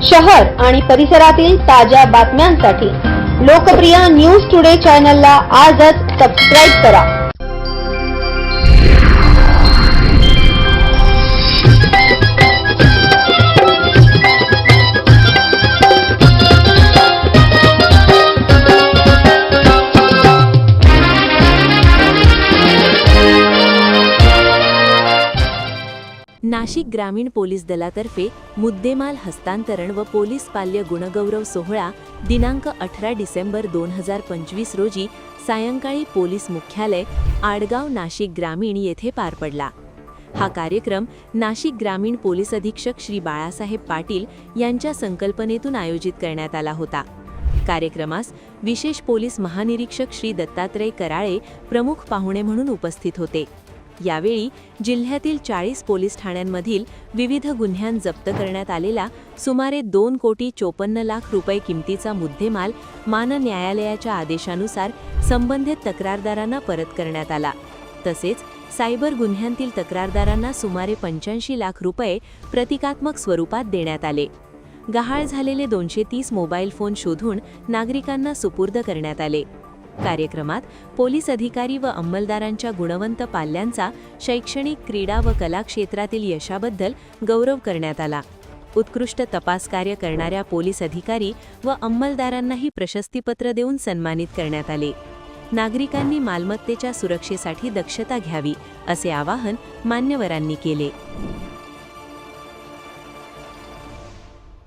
शहर आणि परिसरातील ताज्या बातम्यांसाठी लोकप्रिय न्यूज टुडे चॅनलला आजच सबस्क्राईब करा। नाशिक ग्रामीण पोलीस दलातर्फे मुद्देमाल हस्तांतरण व पोलीस पाल्य गुणगौरव सोहळा दिनांक 18 डिसेंबर 2025 रोजी सायंकाळी पोलीस मुख्यालय आडगाव नाशिक ग्रामीण येथे पार पडला। हा कार्यक्रम नाशिक ग्रामीण पोलीस अधीक्षक श्री बाळासाहेब पाटील यांच्या संकल्पनेतून आयोजित करण्यात आला होता। कार्यक्रमास विशेष पोलीस महानिरीक्षक श्री दत्तात्रय कराळे प्रमुख पाहुणे म्हणून उपस्थित होते। यावेळी जिल्ह्यातील 40 पोलीस ठाण्यांमधील विविध गुन्ह्यांत जप्त करण्यात आलेला सुमारे 2,54,00,000 रुपये किमतीचा मुद्देमाल माननीय न्यायालयाच्या आदेशानुसार संबंधित तक्रारदारांना परत करण्यात आला। तसेच सायबर गुन्ह्यांतील तक्रारदारांना सुमारे 85 लाख रुपये प्रतिकात्मक स्वरूपात देण्यात आले। गहाळ झालेले 230 मोबाईल फोन शोधून नागरिकांना सुपूर्द करण्यात आले। कार्यक्रमात पोलीस अधिकारी व अंमलदारांच्या गुणवंत पाल्यांचा शैक्षणिक, क्रीडा व कला क्षेत्रातील यशाबद्दल गौरव करण्यात आला। उत्कृष्ट तपास कार्य करणाऱ्या पोलीस अधिकारी व अंमलदारांनाही प्रशस्तीपत्र देऊन सन्मानित करण्यात आले। नागरिकांनी मालमत्तेच्या सुरक्षेसाठी दक्षता घ्यावी असे आवाहन मान्यवरांनी केले।